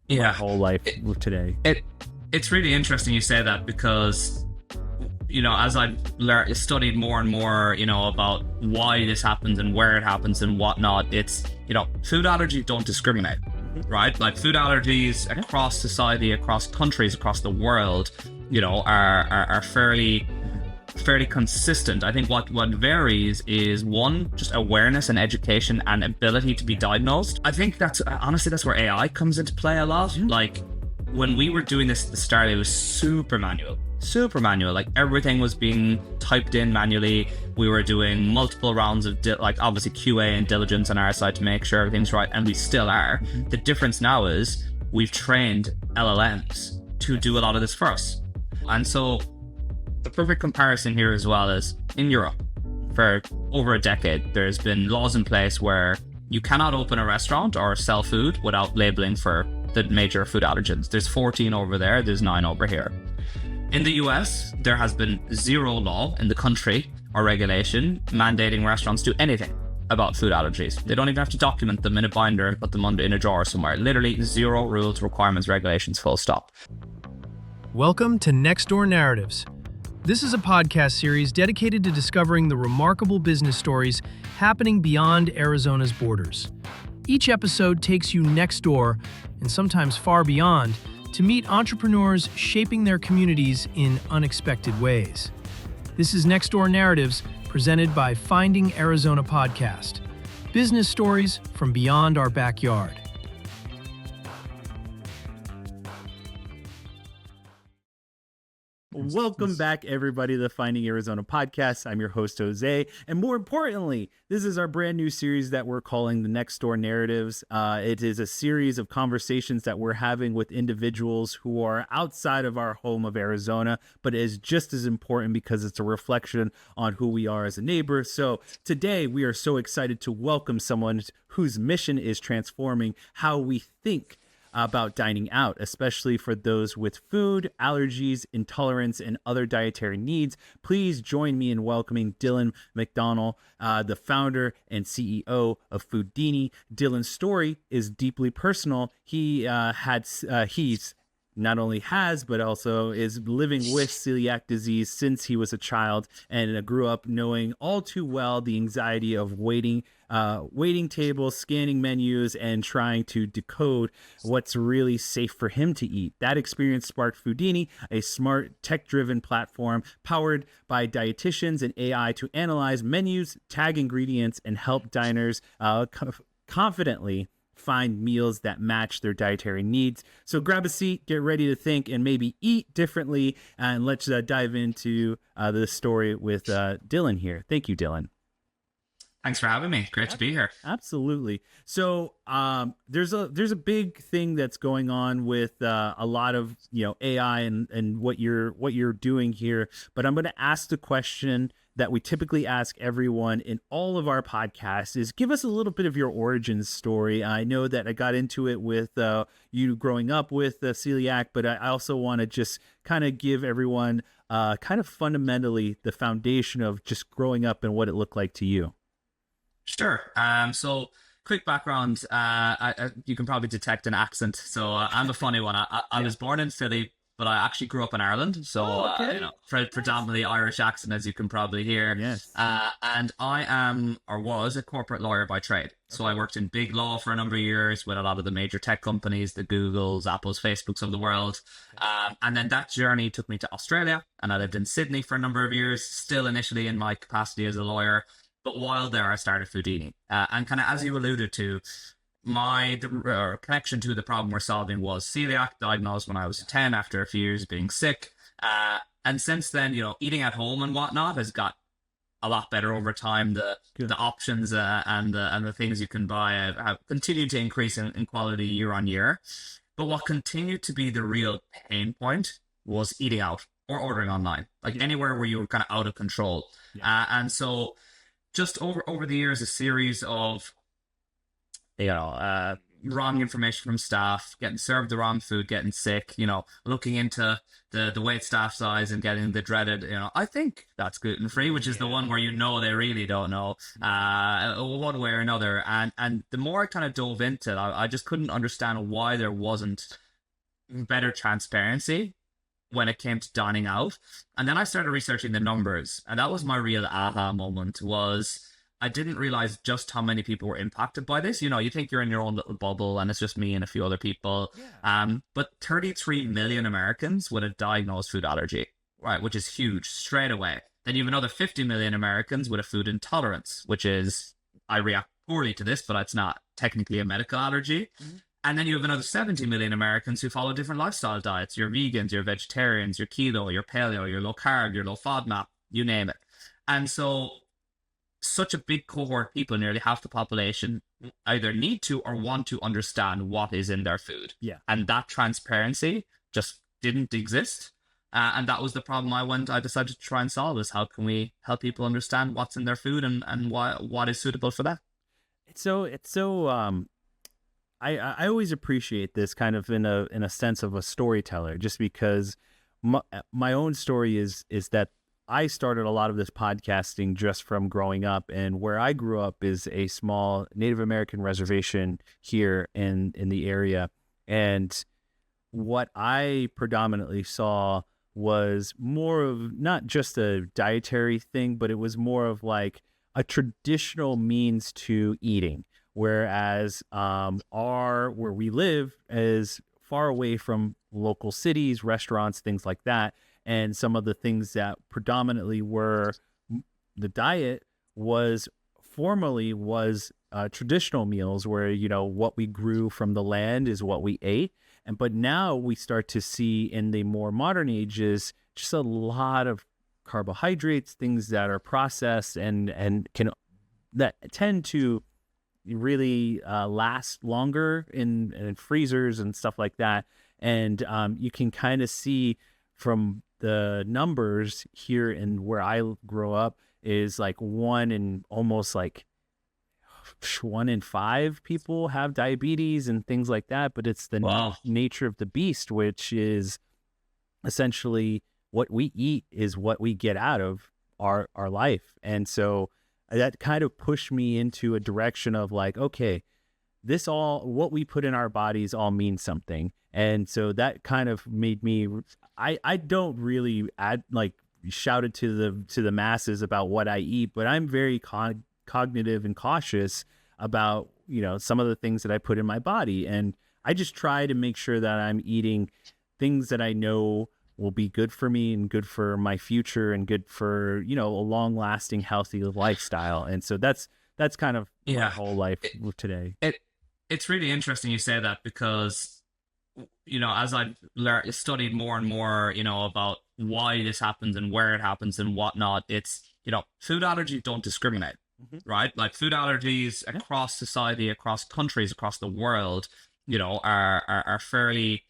my Yeah, whole life today. it's really interesting you say that because as I've studied more and more, about why this happens and where it happens and whatnot, it's food allergies don't discriminate, right? Like food allergies across society, across countries, across the world, are fairly consistent. I think what varies is one, just awareness and education and ability to be diagnosed. I think that's honestly that's where AI comes into play a lot. Like when we were doing this at the start, it was super manual. Super manual. Like everything was being typed in manually. We were doing multiple rounds of obviously QA and diligence on our side to make sure everything's right, and we still are. The difference now is we've trained LLMs to do a lot of this for us. And so the perfect comparison here as well is in Europe, for over a decade, there's been laws in place where you cannot open a restaurant or sell food without labeling for the major food allergens. There's 14 over there, there's 9 over here. In the US, there has been zero law in the country or regulation mandating restaurants do anything about food allergies. They don't even have to document them in a binder and put them in a jar somewhere. Literally zero rules, requirements, regulations, full stop. Welcome to Next Door Narratives. This is a podcast series dedicated to discovering the remarkable business stories happening beyond Arizona's borders. Each episode takes you next door, and sometimes far beyond, to meet entrepreneurs shaping their communities in unexpected ways. This is Next Door Narratives, presented by Finding Arizona Podcast. Business stories from beyond our backyard. Welcome back, everybody, to the Finding Arizona podcast. I'm your host, Jose. And more importantly, this is our brand new series that we're calling the Next Door Narratives. It is a series of conversations that we're having with individuals who are outside of our home of Arizona, but it is just as important because it's a reflection on who we are as a neighbor. So today we are so excited to welcome someone whose mission is transforming how we think about dining out, especially for those with food, allergies, intolerance, and other dietary needs. Please join me in welcoming Dylan McDonnell, the founder and CEO of Foodini. Dylan's story is deeply personal. He's not only has, but also is living with celiac disease since he was a child, and grew up knowing all too well the anxiety of waiting tables, scanning menus, and trying to decode what's really safe for him to eat. That experience sparked Foodini, a smart, tech-driven platform powered by dietitians and AI to analyze menus, tag ingredients, and help diners confidently find meals that match their dietary needs. So grab a seat, get ready to think, and maybe eat differently. And let's dive into the story with Dylan here. Thank you, Dylan. Thanks for having me. Great to be here. Absolutely. So there's a big thing that's going on with a lot of AI and what you're doing here. But I'm going to ask the question that we typically ask everyone in all of our podcasts: is give us a little bit of your origin story. I know that I got into it with you growing up with celiac, but I also want to just kind of give everyone kind of fundamentally the foundation of just growing up and what it looked like to you. Sure. So quick background. You can probably detect an accent. So I'm a funny one. I was born in Philly, but I actually grew up in Ireland. So, predominantly Irish accent, as you can probably hear. Yes. And I am, or was, a corporate lawyer by trade. So I worked in big law for a number of years with a lot of the major tech companies, the Googles, Apples, Facebooks of the world. And then that journey took me to Australia, and I lived in Sydney for a number of years, still initially in my capacity as a lawyer. But while there, I started Foodini. And kind of as you alluded to, the connection to the problem we're solving was celiac, diagnosed when I was 10 after a few years being sick. And since then, eating at home and whatnot has got a lot better over time. The options and the things you can buy have continued to increase in quality year on year. But what continued to be the real pain point was eating out or ordering online, like anywhere where you were kind of out of control. And so just over the years, a series of wrong information from staff, getting served the wrong food, getting sick, looking into the wait staff size and getting the dreaded, I think that's gluten free, which is the one where they really don't know one way or another. And the more I kind of dove into it, I just couldn't understand why there wasn't better transparency when it came to dining out. And then I started researching the numbers, and that was my real aha moment. Was I didn't realize just how many people were impacted by this. You think you're in your own little bubble and it's just me and a few other people. But 33 million Americans with a diagnosed food allergy, right, which is huge straight away. Then you have another 50 million Americans with a food intolerance, which is, I react poorly to this, but it's not technically a medical allergy. And then you have another 70 million Americans who follow different lifestyle diets. You're vegans, you're vegetarians, you're keto, you're paleo, you're low carb, you're low FODMAP, you name it. And so such a big cohort of people, nearly half the population, either need to or want to understand what is in their food. And that transparency just didn't exist. And that was the problem I decided to try and solve, is how can we help people understand what's in their food and what is suitable for that. I always appreciate this kind of in a sense of a storyteller, just because my own story is that I started a lot of this podcasting just from growing up, and where I grew up is a small Native American reservation here in the area. And what I predominantly saw was more of not just a dietary thing, but it was more of like a traditional means to eating. Whereas where we live is far away from local cities, restaurants, things like that. And some of the things that predominantly were the diet was formerly traditional meals where, what we grew from the land is what we ate. But now we start to see in the more modern ages just a lot of carbohydrates, things that are processed and that tend to really last longer in freezers and stuff like that. And you can kind of see from the numbers here in where I grow up is like one in 5 people have diabetes and things like that. But it's the nature of the beast, which is essentially what we eat is what we get out of our life. And so that kind of pushed me into a direction of like, okay, what we put in our bodies all means something. And so that kind of made me, I don't really shout it to the masses about what I eat, but I'm very cognitive and cautious about, some of the things that I put in my body. And I just try to make sure that I'm eating things that I know will be good for me and good for my future and good for, a long lasting, healthy lifestyle. And so that's kind of my whole life today. It's really interesting you say that, because as I've studied more and more, about why this happens and where it happens and whatnot, it's, food allergies don't discriminate, right? Like food allergies across society, across countries, across the world, are fairly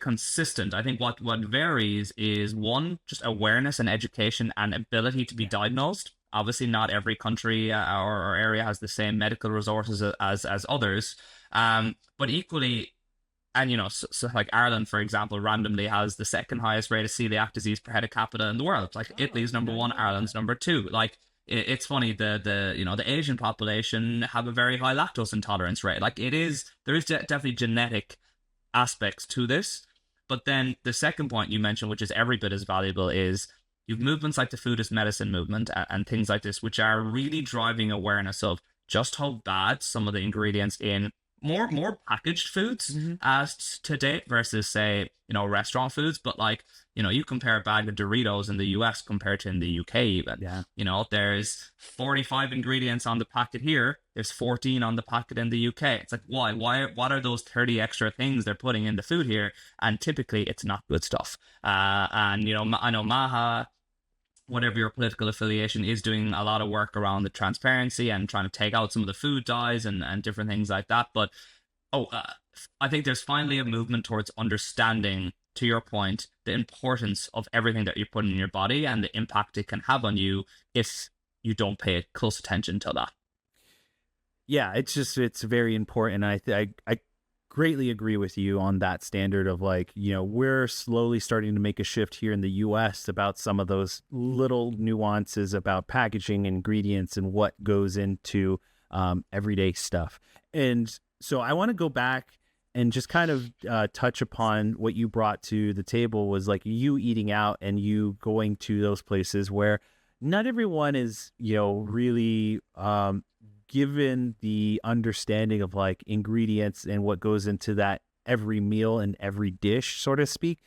consistent. I think what varies is, one, just awareness and education and ability to be diagnosed. Obviously, not every country or area has the same medical resources as others, but equally. And, so like Ireland, for example, randomly has the second highest rate of celiac disease per head of capita in the world. Like Italy's number 1, Ireland's number 2. Like it's funny, the Asian population have a very high lactose intolerance rate. Like there is definitely genetic aspects to this. But then the second point you mentioned, which is every bit as valuable, is you've movements like the food as medicine movement and things like this, which are really driving awareness of just how bad some of the ingredients in more packaged foods as to date versus, say, restaurant foods. But you compare a bag of Doritos in the US compared to in the UK even. There's 45 ingredients on the packet here. There's 14 on the packet in the UK. It's like, why? What are those 30 extra things they're putting in the food here? And typically it's not good stuff. I know Maha, whatever your political affiliation, is doing a lot of work around the transparency and trying to take out some of the food dyes and different things like that. But I think there's finally a movement towards understanding, to your point, the importance of everything that you put in your body and the impact it can have on you if you don't pay close attention to that. Yeah, it's very important. I greatly agree with you on that standard of like, we're slowly starting to make a shift here in the US about some of those little nuances about packaging, ingredients, and what goes into everyday stuff. And so I want to go back and just kind of touch upon what you brought to the table was like you eating out and you going to those places where not everyone is, really given the understanding of like ingredients and what goes into that every meal and every dish, so to speak.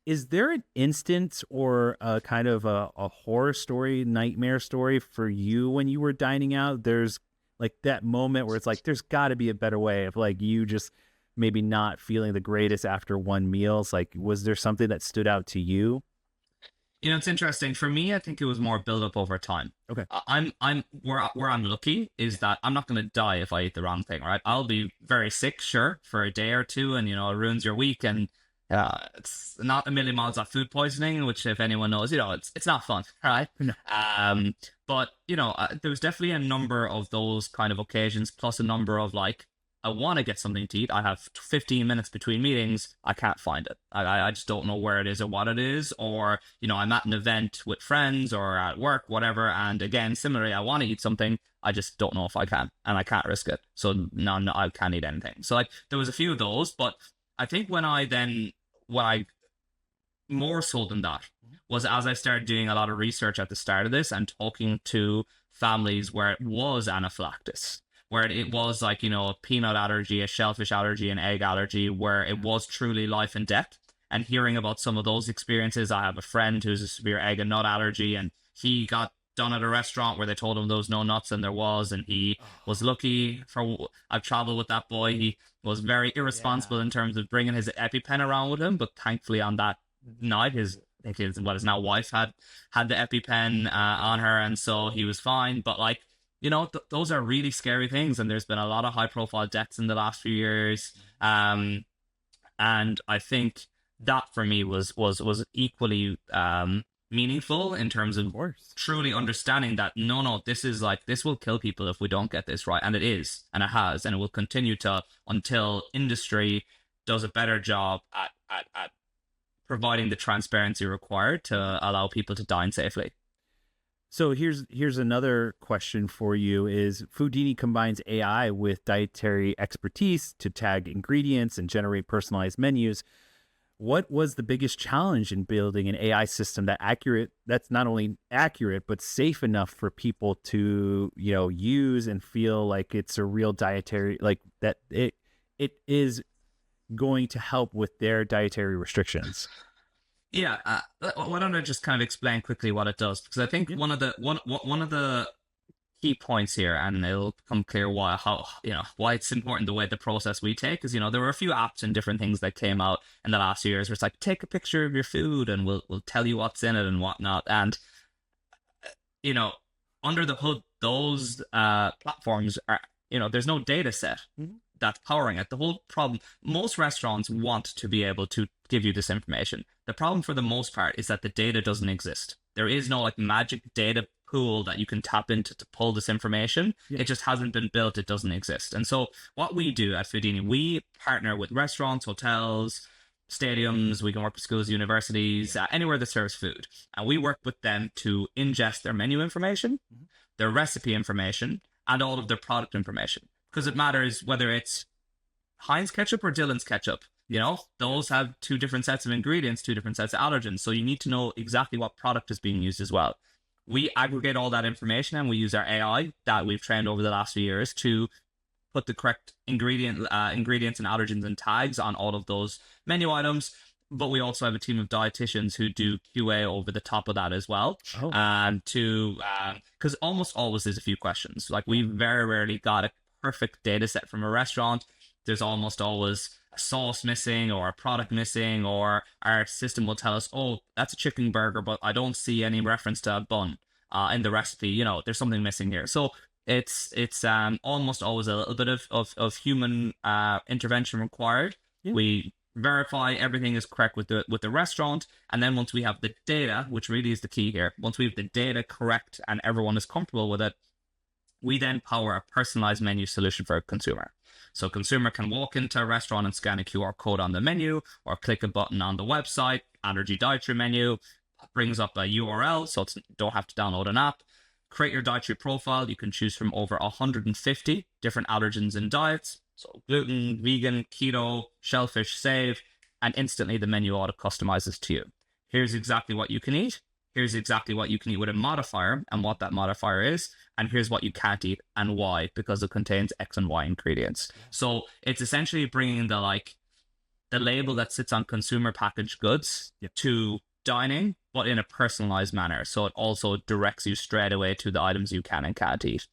Is there an instance or a kind of a horror story, nightmare story for you when you were dining out? There's like that moment where it's like, there's got to be a better way of like you just maybe not feeling the greatest after one meal. It's like, was there something that stood out to you? It's interesting for me. I think it was more build up over time. Okay. I'm where I'm lucky is that I'm not going to die if I eat the wrong thing, right? I'll be very sick, sure, for a day or two, and it ruins your week, and it's not a million miles off food poisoning, which if anyone knows, it's not fun, right? No. But there was definitely a number of those kind of occasions, plus a number of like, I want to get something to eat. I have 15 minutes between meetings. I can't find it. I just don't know where it is or what it is. Or, I'm at an event with friends or at work, whatever. And again, similarly, I want to eat something. I just don't know if I can, and I can't risk it. So no, I can't eat anything. So like there was a few of those, but I think what I more so than that was as I started doing a lot of research at the start of this and talking to families where it was anaphylaxis, where it was like, a peanut allergy, a shellfish allergy, an egg allergy, where it was truly life and death. And hearing about some of those experiences, I have a friend who's a severe egg and nut allergy, and he got done at a restaurant where they told him there was no nuts, and there was, and he was lucky for. I've traveled with that boy. He was very irresponsible in terms of bringing his EpiPen around with him, but thankfully on that night, his now wife had the EpiPen on her, and so he was fine. But like, those are really scary things, and there's been a lot of high profile deaths in the last few years. And I think that for me was equally meaningful in terms of truly understanding that no, this will kill people if we don't get this right, and it is, and it has, and it will continue to until industry does a better job at providing the transparency required to allow people to dine safely. So here's another question for you is Foodini combines AI with dietary expertise to tag ingredients and generate personalized menus. What was the biggest challenge in building an AI system that's not only accurate, but safe enough for people to, use and feel like it's a real dietary, like that it is going to help with their dietary restrictions? Yeah, why don't I just kind of explain quickly what it does? Because I think one of the key points here, and it'll become clear why it's important the way the process we take is, there were a few apps and different things that came out in the last few years where it's like, take a picture of your food and we'll tell you what's in it and whatnot. And under the hood, those platforms are, there's no data set that's powering it. The whole problem, most restaurants want to be able to give you this information. The problem for the most part is that the data doesn't exist. There is no like magic data pool that you can tap into to pull this information. It just hasn't been built. It doesn't exist. And so what we do at Foodini, we partner with restaurants, hotels, stadiums. We can work with schools, universities, anywhere that serves food. And we work with them to ingest their menu information, their recipe information, and all of their product information. Because it matters whether it's Heinz ketchup or Dillon's ketchup. Those have two different sets of ingredients, two different sets of allergens. So you need to know exactly what product is being used as well. We aggregate all that information and we use our AI that we've trained over the last few years to put the correct ingredients and allergens and tags on all of those menu items. But we also have a team of dietitians who do QA over the top of that as well. Because almost always there's a few questions. Like we very rarely got a perfect data set from a restaurant. There's almost always a sauce missing or a product missing, or our system will tell us, oh, that's a chicken burger, but I don't see any reference to a bun in the recipe. There's something missing here. So it's almost always a little bit of human intervention required. We verify everything is correct with the restaurant, and then once we have the data, which really is the key here, once we have the data correct and everyone is comfortable with it, We then power a personalized menu solution for a consumer. So a consumer can walk into a restaurant and scan a QR code on the menu or click a button on the website, allergy dietary menu, brings up a URL, so you don't have to download an app. Create your dietary profile. You can choose from over 150 different allergens and diets. So gluten, vegan, keto, shellfish, save, and instantly the menu auto customizes to you. Here's exactly what you can eat. Here's exactly what you can eat with a modifier and what that modifier is. And here's what you can't eat and why, because it contains X and Y ingredients. So it's essentially bringing the label that sits on consumer packaged goods to dining, but in a personalized manner. So it also directs you straight away to the items you can and can't eat.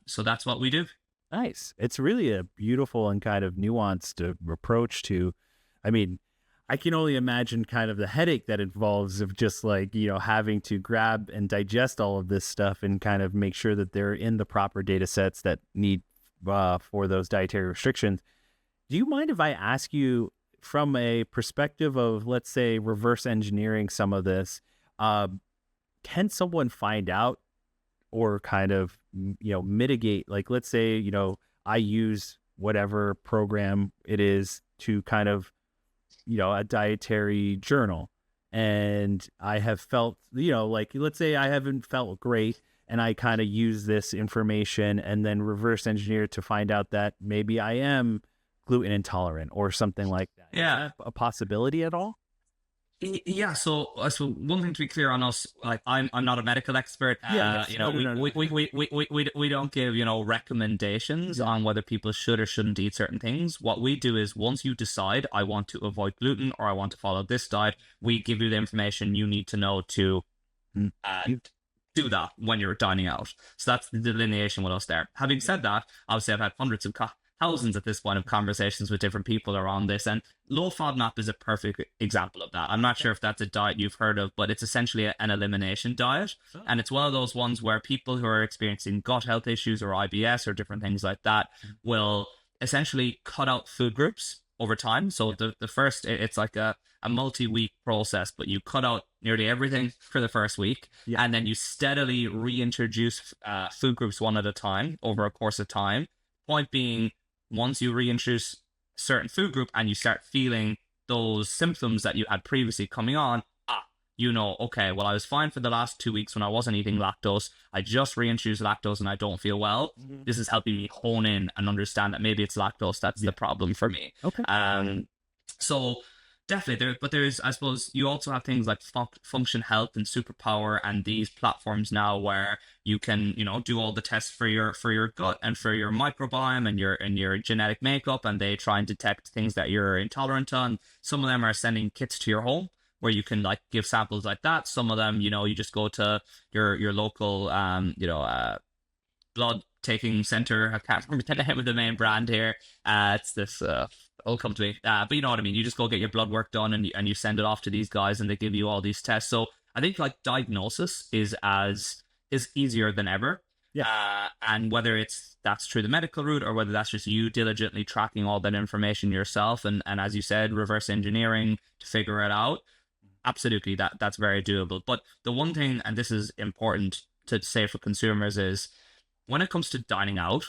So that's what we do. Nice. It's really a beautiful and kind of nuanced approach to, I mean, I can only imagine kind of the headache that involves of just having to grab and digest all of this stuff and kind of make sure that they're in the proper data sets that need for those dietary restrictions. Do you mind if I ask you, from a perspective of, let's say, reverse engineering some of this, can someone find out or kind of, mitigate, let's say, I use whatever program it is to kind of, a dietary journal, and I have felt, let's say I haven't felt great, and I kind of use this information and then reverse engineer to find out that maybe I am gluten intolerant or something like that. Yeah. Is that a possibility at all? Yeah, so one thing to be clear on us, I'm not a medical expert. We don't give recommendations on whether people should or shouldn't eat certain things. What we do is, once you decide I want to avoid gluten or I want to follow this diet, we give you the information you need to know to do that when you're dining out. So that's the delineation with us there. Having said that, obviously I've had hundreds of thousands at this point of conversations with different people around this, and low FODMAP is a perfect example of that. I'm not sure if that's a diet you've heard of, but it's essentially an elimination diet, and it's one of those ones where people who are experiencing gut health issues or IBS or different things like that will essentially cut out food groups over time. So the first, it's like a multi-week process, but you cut out nearly everything for the first week, and then you steadily reintroduce food groups one at a time over a course of time. Point being, once you reintroduce a certain food group and you start feeling those symptoms that you had previously coming on, okay, well, I was fine for the last 2 weeks when I wasn't eating lactose. I just reintroduced lactose and I don't feel well. This is helping me hone in and understand that maybe it's lactose that's the problem for me. Okay. So definitely there's, I suppose, you also have things like Function Health and Superpower and these platforms now where you can, do all the tests for your gut and for your microbiome and your genetic makeup, and they try and detect things that you're intolerant on. Some of them are sending kits to your home where you can give samples like that. Some of them, you just go to your local blood taking center. I can't remember the name of the main brand here. It's this it'll come to me. But you know what I mean? You just go get your blood work done and you send it off to these guys and they give you all these tests. So I think diagnosis is easier than ever. Yeah. And whether that's through the medical route or whether that's just you diligently tracking all that information yourself and as you said, reverse engineering to figure it out, absolutely that's very doable. But the one thing, and this is important to say for consumers, is when it comes to dining out,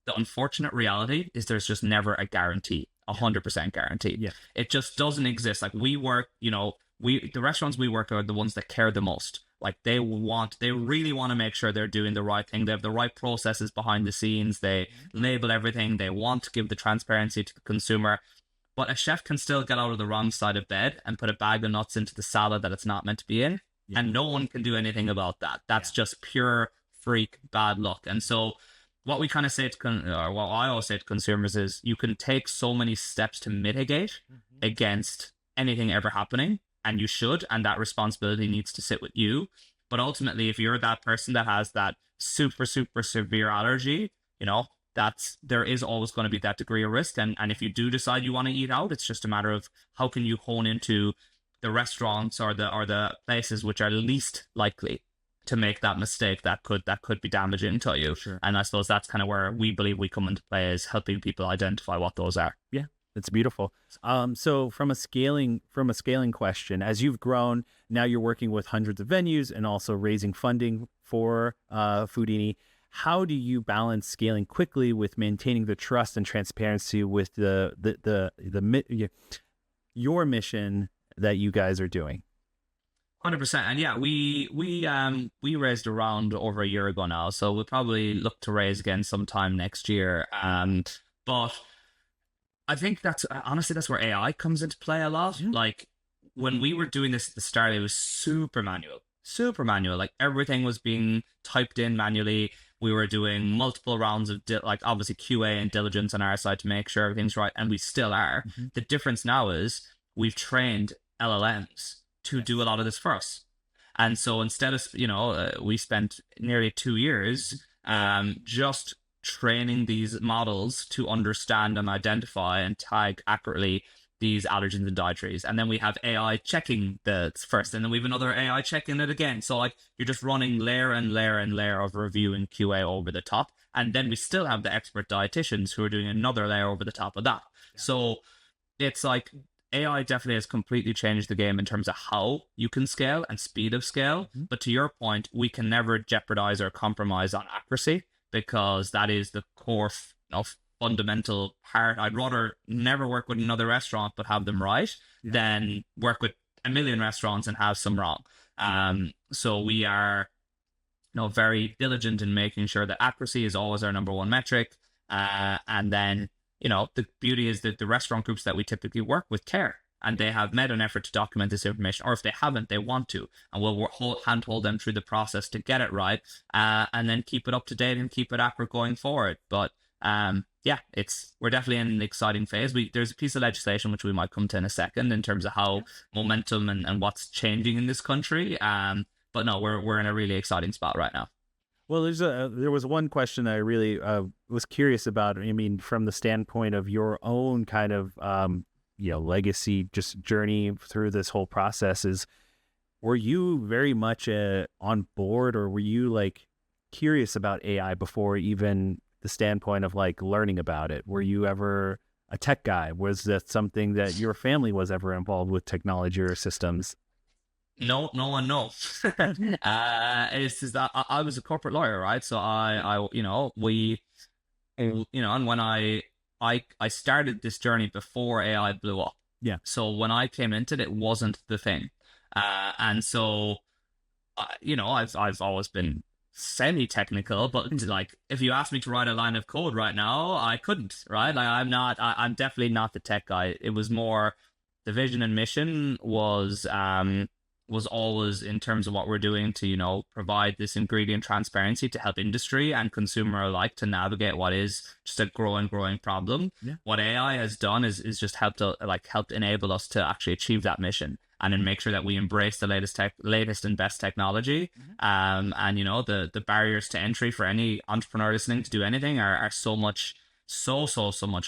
the unfortunate reality is there's just never a guarantee, 100% guaranteed. Yeah. It just doesn't exist. We work, the restaurants we work are the ones that care the most. They really want to make sure they're doing the right thing. They have the right processes behind the scenes. They label everything. They want to give the transparency to the consumer. But a chef can still get out of the wrong side of bed and put a bag of nuts into the salad that it's not meant to be in. Yeah. And no one can do anything about that. That's just pure freak bad luck. And so what we kind of say to what I always say to consumers is you can take so many steps to mitigate against anything ever happening, and you should, and that responsibility needs to sit with you. But ultimately, if you're that person that has that super, super severe allergy, there is always going to be that degree of risk. And if you do decide you want to eat out, it's just a matter of how can you hone into the restaurants or the places which are least likely to make that mistake that could be damaging to you. Sure. And I suppose that's kind of where we believe we come into play, is helping people identify what those are. Yeah, that's beautiful. So from a scaling question, as you've grown, now you're working with hundreds of venues and also raising funding for Foodini. how do you balance scaling quickly with maintaining the trust and transparency with your mission that you guys are doing? 100%. And yeah, we raised a round over a year ago now, so we'll probably look to raise again sometime next year. But I think that's honestly that's where AI comes into play a lot. Yeah. Like when we were doing this at the start, it was super manual, super manual. Like everything was being typed in manually. We were doing multiple rounds of like obviously QA and diligence on our side to make sure everything's right, and we still are. The difference now is we've trained LLMs to do a lot of this for us. And so instead of, we spent nearly 2 years just training these models to understand and identify and tag accurately these allergens and dietaries. And then we have AI checking the first, and then we have another AI checking it again. So like you're just running layer and layer and layer of review and QA over the top. And then we still have the expert dietitians who are doing another layer over the top of that. Yeah. So it's like AI definitely has completely changed the game in terms of how you can scale and speed of scale. But to your point, we can never jeopardize or compromise on accuracy, because that is the core fundamental part. I'd rather never work with another restaurant but have them right than work with a million restaurants and have some wrong. So we are very diligent in making sure that accuracy is always our number one metric. And then the beauty is that the restaurant groups that we typically work with care, and they have made an effort to document this information, or if they haven't, they want to, and we'll handhold them through the process to get it right, and then keep it up to date and keep it accurate going forward. But we're definitely in an exciting phase. There's a piece of legislation which we might come to in a second in terms of how momentum and what's changing in this country. But no, we're in a really exciting spot right now. Well, there was one question I really was curious about. I mean, from the standpoint of your own kind of legacy, just journey through this whole process, were you very much on board, or were you like curious about AI before even the standpoint of like learning about it? Were you ever a tech guy? Was that something that your family was ever involved with, technology or systems? No one knows. It's just that I was a corporate lawyer, right? So and when I started this journey before AI blew up. Yeah. So when I came into it, it wasn't the thing. And so, I've always been semi-technical, but like if you asked me to write a line of code right now, I couldn't, right? Like I'm definitely not the tech guy. It was more the vision and mission was always in terms of what we're doing to, provide this ingredient transparency to help industry and consumer alike to navigate what is just a growing problem. Yeah. What AI has done is just helped enable us to actually achieve that mission, and then make sure that we embrace the latest and best technology. And the barriers to entry for any entrepreneur listening to do anything are so much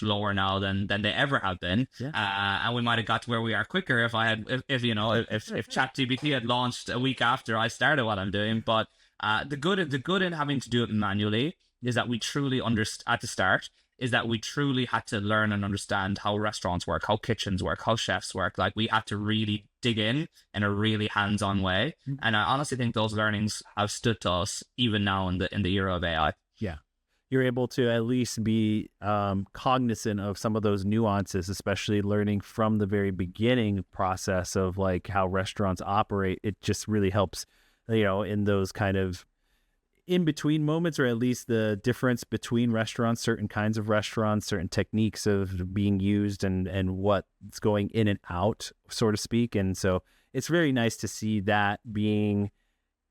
lower now than they ever have been. Yeah. And we might have got to where we are quicker if ChatGPT had launched a week after I started what I'm doing. But the good in having to do it manually is that we truly at the start is that we truly had to learn and understand how restaurants work, how kitchens work, how chefs work. Like we had to really dig in a really hands-on way. And I honestly think those learnings have stood to us even now in the era of AI. Yeah. You're able to at least be cognizant of some of those nuances, especially learning from the very beginning process of like how restaurants operate. It just really helps, in those kind of in-between moments, or at least the difference between restaurants, certain kinds of restaurants, certain techniques of being used and what's going in and out, so to speak. And so it's very nice to see that being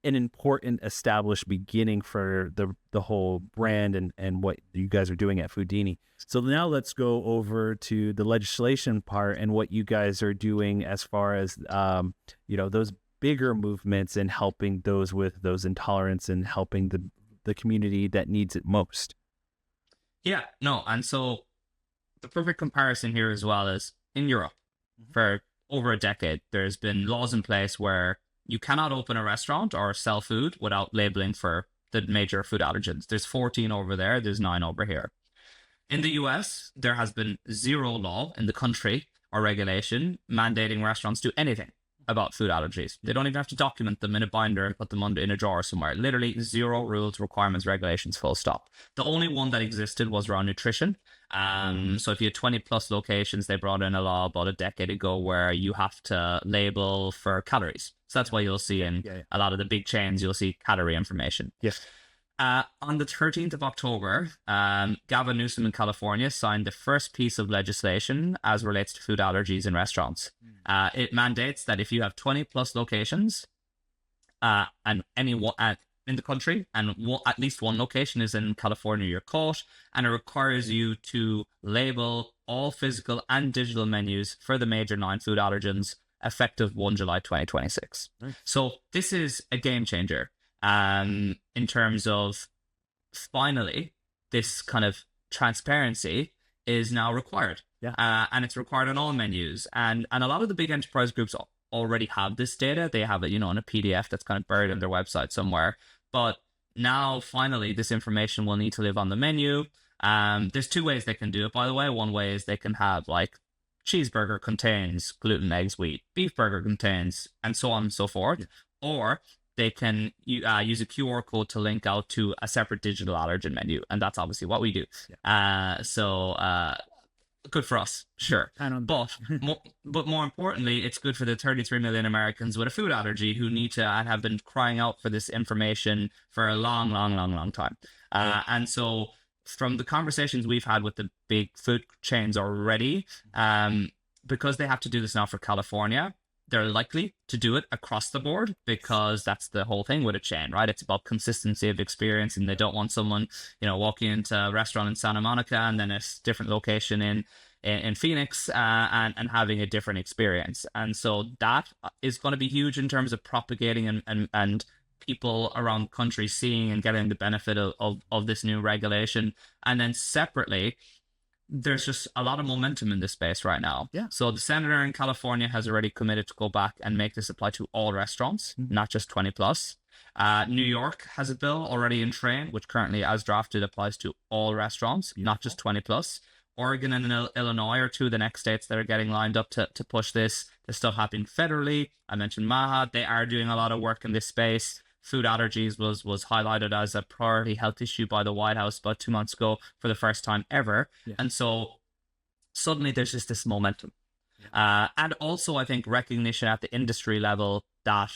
an important established beginning for the whole brand and what you guys are doing at Foodini. So now let's go over to the legislation part and what you guys are doing as far as those bigger movements and helping those with those intolerance and helping the community that needs it most. Yeah, no, and so the perfect comparison here as well is in Europe. For over a decade, there's been laws in place where you cannot open a restaurant or sell food without labeling for the major food allergens. There's 14 over there. There's 9 over here. In the US, there has been zero law in the country or regulation mandating restaurants do anything. about food allergies. They don't even have to document them in a binder and put them in a drawer somewhere. Literally zero rules, requirements, regulations, full stop. The only one that existed was around nutrition. So if you had 20 plus locations, they brought in a law about a decade ago where you have to label for calories. So that's why you'll see in a lot of the big chains, you'll see calorie information. Yes. On the 13th of October, Gavin Newsom in California signed the first piece of legislation as relates to food allergies in restaurants. It mandates that if you have 20 plus locations and anyone in the country, and at least one location is in California, you're caught, and it requires you to label all physical and digital menus for the major 9 food allergens effective 1 July 2026. Nice. So this is a game changer. In terms of finally this kind of transparency is now required. And it's required on all menus, and a lot of the big enterprise groups already have this data. They have it, in a PDF that's kind of buried on their website somewhere, but now finally this information will need to live on the menu. There's 2 ways they can do it, by the way. One way is they can have like cheeseburger contains gluten, eggs, wheat, beef burger contains, and so on and so forth. Or they can use a QR code to link out to a separate digital allergen menu. And that's obviously what we do. So good for us, sure. But more importantly, it's good for the 33 million Americans with a food allergy who need to and have been crying out for this information for a long, long, long, long time. And so from the conversations we've had with the big food chains already, because they have to do this now for California, they're likely to do it across the board, because that's the whole thing with a chain, right? It's about consistency of experience, and they don't want someone, walking into a restaurant in Santa Monica and then a different location in Phoenix and having a different experience. And so that is going to be huge in terms of propagating and people around the country seeing and getting the benefit of this new regulation. And then separately, there's just a lot of momentum in this space right now. So the senator in California has already committed to go back and make this apply to all restaurants, not just 20 plus. New York has a bill already in train, which currently as drafted applies to all restaurants, not just 20 plus. Oregon and Illinois are 2 of the next states that are getting lined up to push this. There's stuff happening federally. I mentioned Maha. They are doing a lot of work in this space. Food allergies was highlighted as a priority health issue by the White House about 2 months ago for the first time ever. And so suddenly there's just this momentum. And also, I think, recognition at the industry level that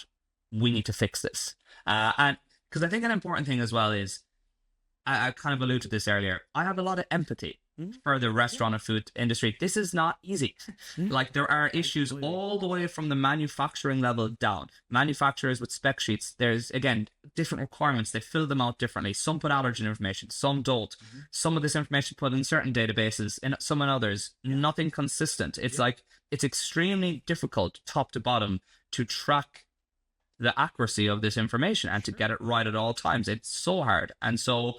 we need to fix this. And because I think an important thing as well is, I kind of alluded to this earlier, I have a lot of empathy for the restaurant and food industry. This is not easy. Like, there are issues all the way from the manufacturing level down. Manufacturers with spec sheets, there's, again, different requirements. They fill them out differently. Some put allergen information, some don't. Some of this information put in certain databases, and some in others. Nothing consistent. It's like, it's extremely difficult, top to bottom, to track the accuracy of this information and to get it right at all times. It's so hard. And so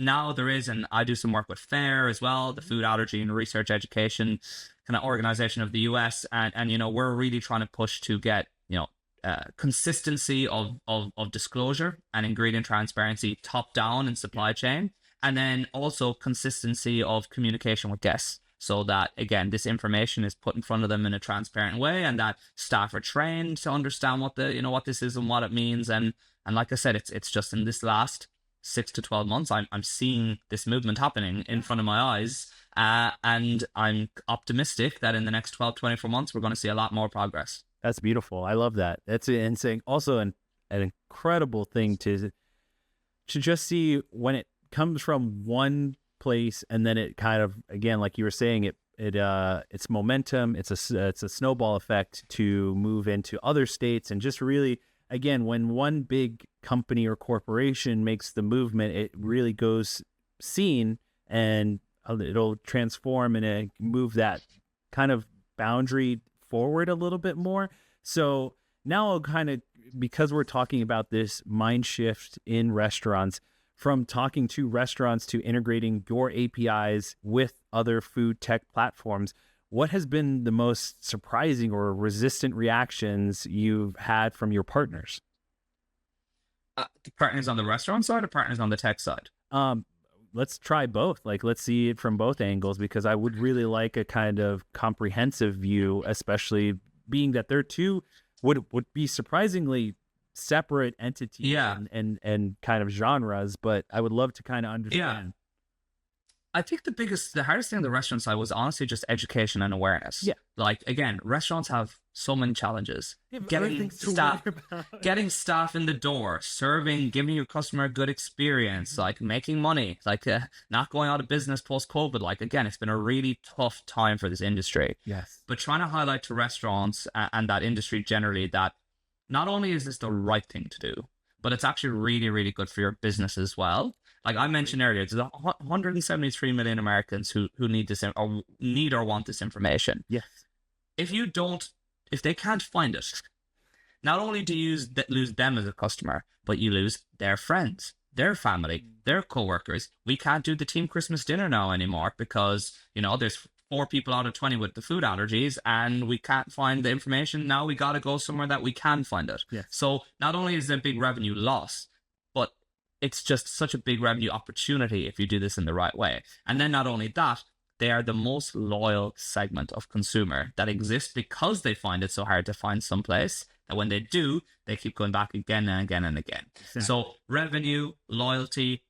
now there is, and I do some work with FAIR as well, the Food Allergy and Research Education kind of organization of the US. And we're really trying to push to get, consistency of disclosure and ingredient transparency top down in supply chain. And then also consistency of communication with guests, so that, again, this information is put in front of them in a transparent way, and that staff are trained to understand what what this is and what it means. And like I said, it's just in this last 6 to 12 months, I'm seeing this movement happening in front of my eyes. And I'm optimistic that in the next 12, 24 months, we're going to see a lot more progress. That's beautiful. I love that. That's insane. Also an incredible thing to just see when it comes from one place, and then it kind of, again, like you were saying, it's momentum. It's a snowball effect to move into other states, and just really, again, when one big company or corporation makes the movement, it really goes seen, and it'll transform and move that kind of boundary forward a little bit more. So now I'll kind of, because we're talking about this mind shift in restaurants, from talking to restaurants to integrating your APIs with other food tech platforms, what has been the most surprising or resistant reactions you've had from your partners? The partners on the restaurant side or partners on the tech side? Let's try both. Like, let's see it from both angles, because I would really like a kind of comprehensive view, especially being that they're 2 would be surprisingly separate entities Yeah. and kind of genres, but I would love to kind of Yeah. understand. I think the hardest thing on the restaurant side was honestly just education and awareness. Yeah. Like, again, restaurants have so many challenges. Yeah, but Getting everything's to staff, worry about. getting staff in the door, serving, giving your customer a good experience, like making money, like not going out of business post-COVID. Like, again, it's been a really tough time for this industry. Yes. But trying to highlight to restaurants and that industry generally that not only is this the right thing to do, but it's actually really, really good for your business as well. Like I mentioned earlier, there's 173 million Americans who need this or need or want this information. Yes. If they can't find it, not only do you lose them as a customer, but you lose their friends, their family, their coworkers. We can't do the team Christmas dinner now anymore because, there's 4 people out of 20 with the food allergies and we can't find the information. Now we got to go somewhere that we can find it. Yes. So not only is there a big revenue loss, but it's just such a big revenue opportunity if you do this in the right way. And then not only that, they are the most loyal segment of consumer that exists because they find it so hard to find someplace that when they do, they keep going back again and again and again. Exactly. So revenue, loyalty,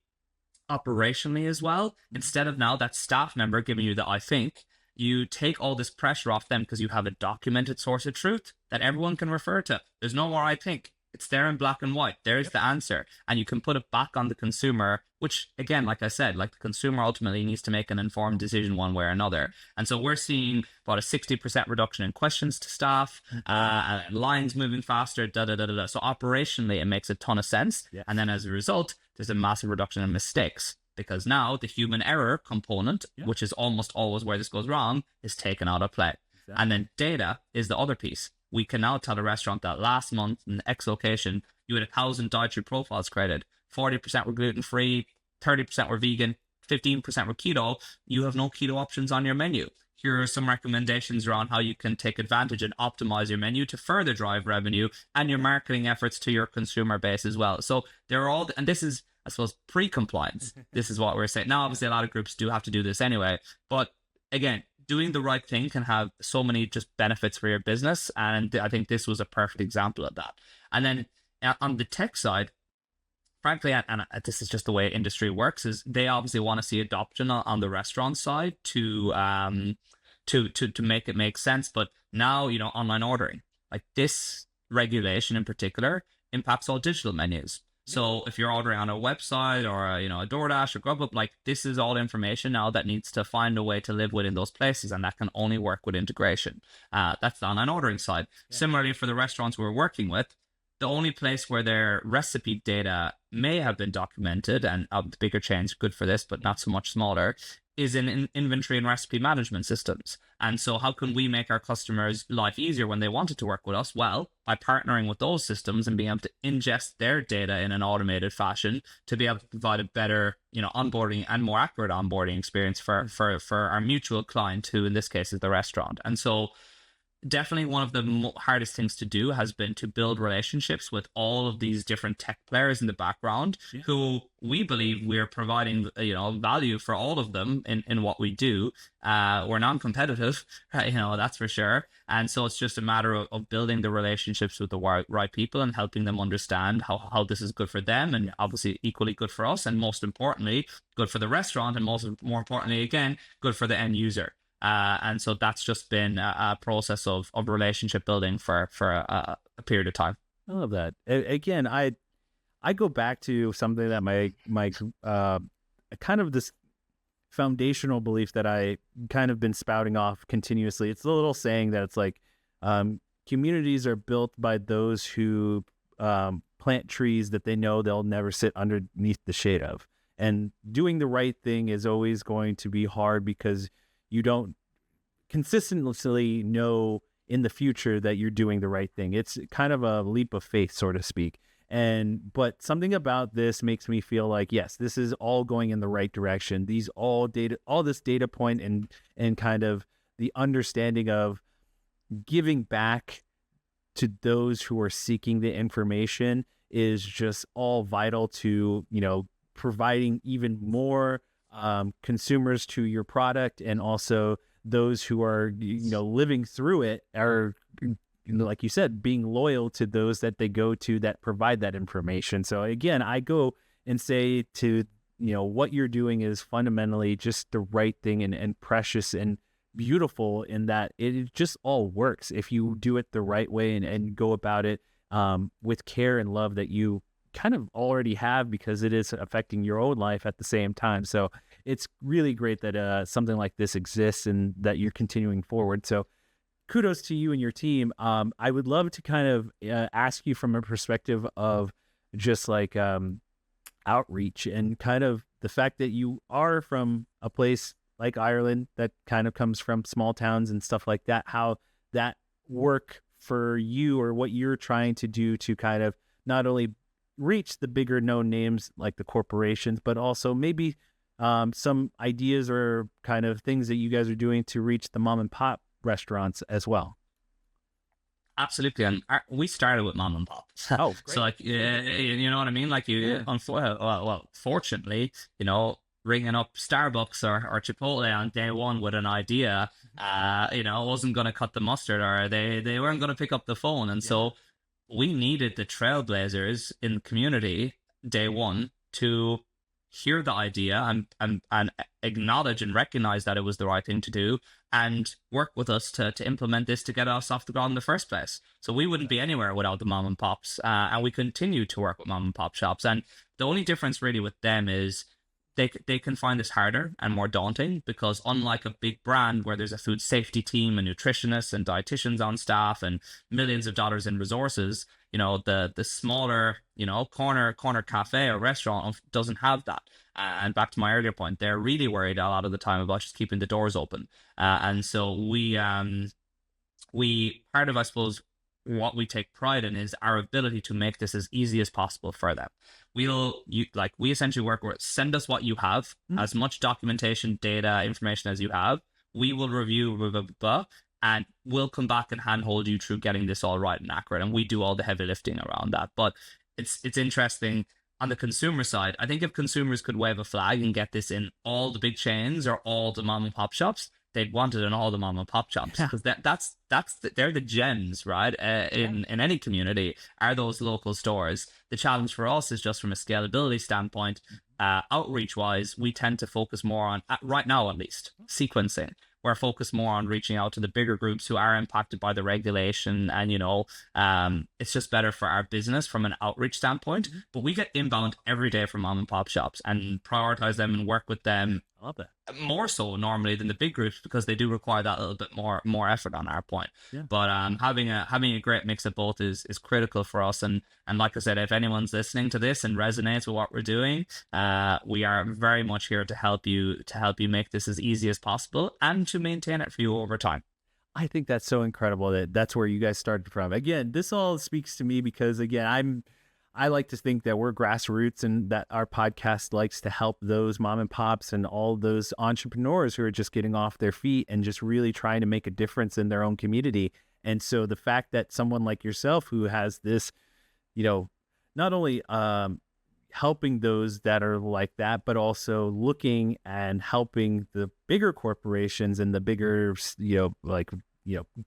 operationally as well, instead of now that staff member giving you the I think, you take all this pressure off them because you have a documented source of truth that everyone can refer to. There's no more I think. It's there in black and white. There's the answer. And you can put it back on the consumer, which, again, like I said, like the consumer ultimately needs to make an informed decision one way or another. And so we're seeing about a 60% reduction in questions to staff, lines moving faster, So operationally, it makes a ton of sense. Yeah. And then as a result, there's a massive reduction in mistakes because now the human error component, which is almost always where this goes wrong, is taken out of play. Exactly. And then data is the other piece. We can now tell a restaurant that last month in X location, you had 1,000 dietary profiles created. 40% were gluten-free, 30% were vegan, 15% were keto. You have no keto options on your menu. Here are some recommendations around how you can take advantage and optimize your menu to further drive revenue and your marketing efforts to your consumer base as well. So they're all, and this is, I suppose, pre-compliance. This is what we're saying. Now, obviously, a lot of groups do have to do this anyway, but again, doing the right thing can have so many just benefits for your business. And I think this was a perfect example of that. And then on the tech side, frankly, and this is just the way industry works, is they obviously want to see adoption on the restaurant side to make it make sense. But now, online ordering, like this regulation in particular, impacts all digital menus. So if you're ordering on a website or a DoorDash or Grubhub, like this is all information now that needs to find a way to live within those places, and that can only work with integration. That's the online ordering side. Yeah. Similarly, for the restaurants we're working with, the only place where their recipe data may have been documented, and the bigger chains good for this, but not so much smaller, is in inventory and recipe management systems. And so how can we make our customers' life easier when they wanted to work with us? Well, by partnering with those systems and being able to ingest their data in an automated fashion to be able to provide a better, onboarding and more accurate onboarding experience for our mutual client, who in this case is the restaurant. And so definitely one of the hardest things to do has been to build relationships with all of these different tech players in the background, who we believe we're providing, value for all of them in what we do. We're non-competitive, that's for sure. And so it's just a matter of building the relationships with the right people and helping them understand how this is good for them, and obviously equally good for us, and most importantly, good for the restaurant, and more importantly, again, good for the end user. And so that's just been a process of relationship building for a period of time. I love that. Again, I go back to something that my kind of this foundational belief that I kind of been spouting off continuously. It's a little saying that it's like communities are built by those who plant trees that they know they'll never sit underneath the shade of. And doing the right thing is always going to be hard because you don't consistently know in the future that you're doing the right thing. It's kind of a leap of faith, so to speak. But something about this makes me feel like, yes, this is all going in the right direction. All this data point and kind of the understanding of giving back to those who are seeking the information is just all vital to, providing even more consumers to your product, and also those who are living through it are like you said, being loyal to those that they go to that provide that information. So again, I go and say to, what you're doing is fundamentally just the right thing and precious and beautiful in that it just all works if you do it the right way and go about it with care and love that you kind of already have, because it is affecting your own life at the same time. So it's really great that something like this exists and that you're continuing forward. So kudos to you and your team. I would love to kind of ask you from a perspective of just like outreach and kind of the fact that you are from a place like Ireland that kind of comes from small towns and stuff like that, how that work for you or what you're trying to do to kind of not only reach the bigger known names like the corporations, but also maybe some ideas or kind of things that you guys are doing to reach the mom and pop restaurants as well. Absolutely, and we started with mom and pops. Oh, great. So like, you know what I mean? Like fortunately, ringing up Starbucks or Chipotle on day one with an idea, wasn't going to cut the mustard, or they weren't going to pick up the phone, and so we needed the trailblazers in the community day one to hear the idea and acknowledge and recognize that it was the right thing to do, and work with us to implement this to get us off the ground in the first place. So we wouldn't be anywhere without the mom and pops, and we continue to work with mom and pop shops. And the only difference really with them is they can find this harder and more daunting, because unlike a big brand where there's a food safety team and nutritionists and dietitians on staff and millions of dollars in resources, the smaller, corner cafe or restaurant doesn't have that. And back to my earlier point, they're really worried a lot of the time about just keeping the doors open. And so we part of, I suppose, what we take pride in is our ability to make this as easy as possible for them. We essentially work with, send us what you have, as much documentation, data, information as you have. We will review, and we'll come back and handhold you through getting this all right and accurate. And we do all the heavy lifting around that. But it's interesting on the consumer side. I think if consumers could wave a flag and get this in all the big chains or all the mom and pop shops, they'd want it in all the mom and pop shops, because they're the gems, right? In any community are those local stores. The challenge for us is just from a scalability standpoint, outreach wise, we tend to focus more on, right now at least, sequencing. We're focused more on reaching out to the bigger groups who are impacted by the regulation, and it's just better for our business from an outreach standpoint. But we get inbound every day from mom and pop shops and prioritize them and work with them. I love that. More so normally than the big groups, because they do require that little bit more effort on our point. Yeah. But having a great mix of both is critical for us. And like I said, if anyone's listening to this and resonates with what we're doing, we are very much here to help you make this as easy as possible and to maintain it for you over time. I think that's so incredible that that's where you guys started from. Again, this all speaks to me because, again, I like to think that we're grassroots and that our podcast likes to help those mom and pops and all those entrepreneurs who are just getting off their feet and just really trying to make a difference in their own community. And so the fact that someone like yourself who has this, not only helping those that are like that, but also looking and helping the bigger corporations and the bigger,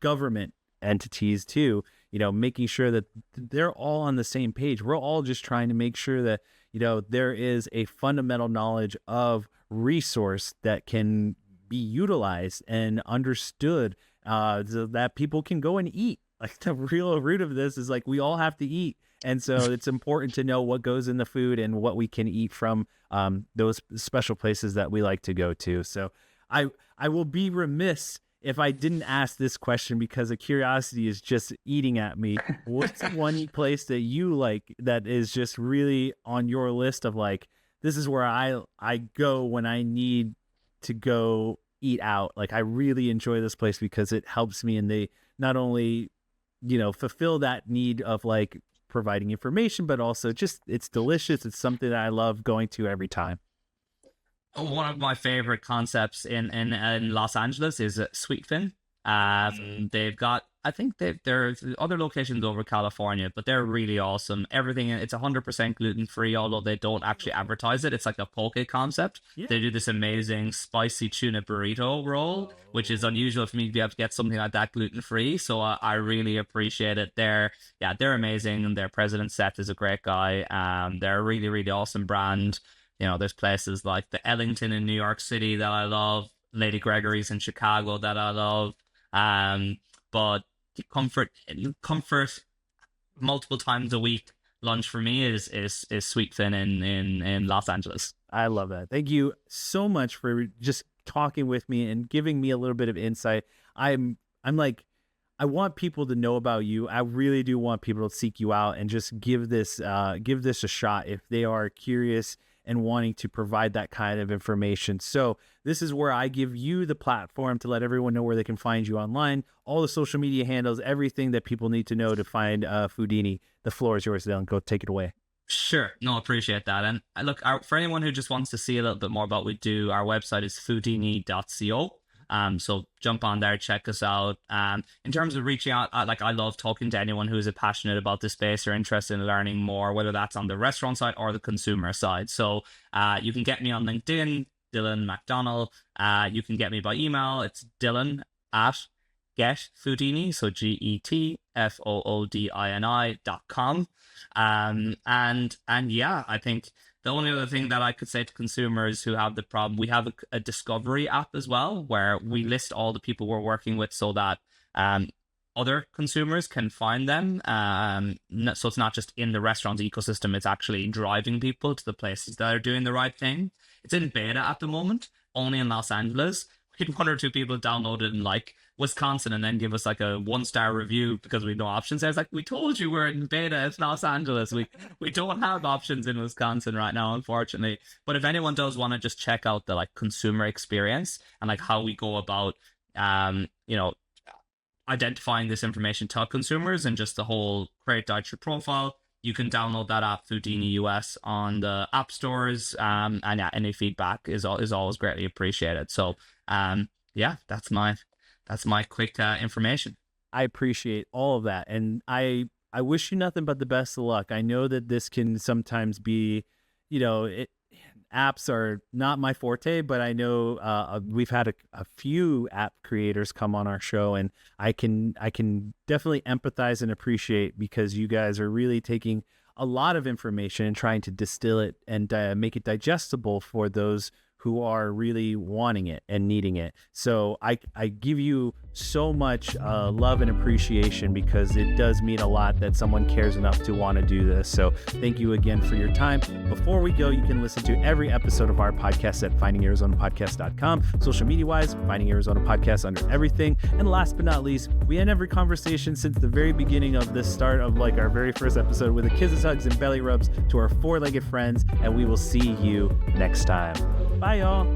government entities too, making sure that they're all on the same page. We're all just trying to make sure that, there is a fundamental knowledge of resource that can be utilized and understood, so that people can go and eat. Like, the real root of this is like, we all have to eat. And so it's important to know what goes in the food and what we can eat from those special places that we like to go to. So I will be remiss if I didn't ask this question, because the curiosity is just eating at me. What's one place that you like that is just really on your list of like, this is where I go when I need to go eat out? Like, I really enjoy this place because it helps me, and they not only, fulfill that need of like providing information, but also just it's delicious. It's something that I love going to every time. One of my favorite concepts in Los Angeles is Sweetfin. They've got I think there's other locations over California, but they're really awesome. Everything, it's 100% gluten free, although they don't actually advertise it. It's like a poke concept. Yeah. They do this amazing spicy tuna burrito roll, which is unusual for me to be able to get something like that gluten free. So I really appreciate it. They're amazing, and their president Seth is a great guy. They're a really, really awesome brand. You know, there's places like the Ellington in New York City that I love, Lady Gregory's in Chicago that I love. But comfort multiple times a week lunch for me is Sweetfin in Los Angeles. I love that. Thank you so much for just talking with me and giving me a little bit of insight. I'm like, I want people to know about you. I really do want people to seek you out and just give this a shot if they are curious and wanting to provide that kind of information. So this is where I give you the platform to let everyone know where they can find you online, all the social media handles, everything that people need to know to find Foodini. The floor is yours, Dylan. Go take it away. Sure. No, appreciate that. And look, for anyone who just wants to see a little bit more about what we do, our website is foodini.co. So jump on there, check us out. In terms of reaching out, I love talking to anyone who is passionate about this space or interested in learning more, whether that's on the restaurant side or the consumer side. So you can get me on LinkedIn, Dylan McDonnell. You can get me by email. It's Dylan@getfoodini, so GETFOODINI.com. And yeah, I think the only other thing that I could say to consumers who have the problem, we have a discovery app as well, where we list all the people we're working with so that other consumers can find them. So it's not just in the restaurant ecosystem, it's actually driving people to the places that are doing the right thing. It's in beta at the moment, only in Los Angeles. We had one or two people download it in like Wisconsin and then give us like a 1-star review because we had no options. I was like, we told you we're in beta. It's Los Angeles. We don't have options in Wisconsin right now, unfortunately. But if anyone does want to just check out the like consumer experience and like how we go about, identifying this information to consumers and just the whole create dietary profile, you can download that app, Foodini US, on the app stores. And yeah, any feedback is always greatly appreciated. So that's my quick information. I appreciate all of that. And I wish you nothing but the best of luck. I know that this can sometimes be, apps are not my forte, but I know we've had a few app creators come on our show, and I can definitely empathize and appreciate, because you guys are really taking a lot of information and trying to distill it and make it digestible for those who are really wanting it and needing it. So I give you so much love and appreciation, because it does mean a lot that someone cares enough to want to do this. So thank you again for your time. Before we go, you can listen to every episode of our podcast at findingarizonapodcast.com. Social media wise, Finding Arizona Podcast under everything. And last but not least, we end every conversation since the very beginning of this start of like our very first episode with a kisses, hugs, and belly rubs to our four-legged friends. And we will see you next time. Bye, y'all.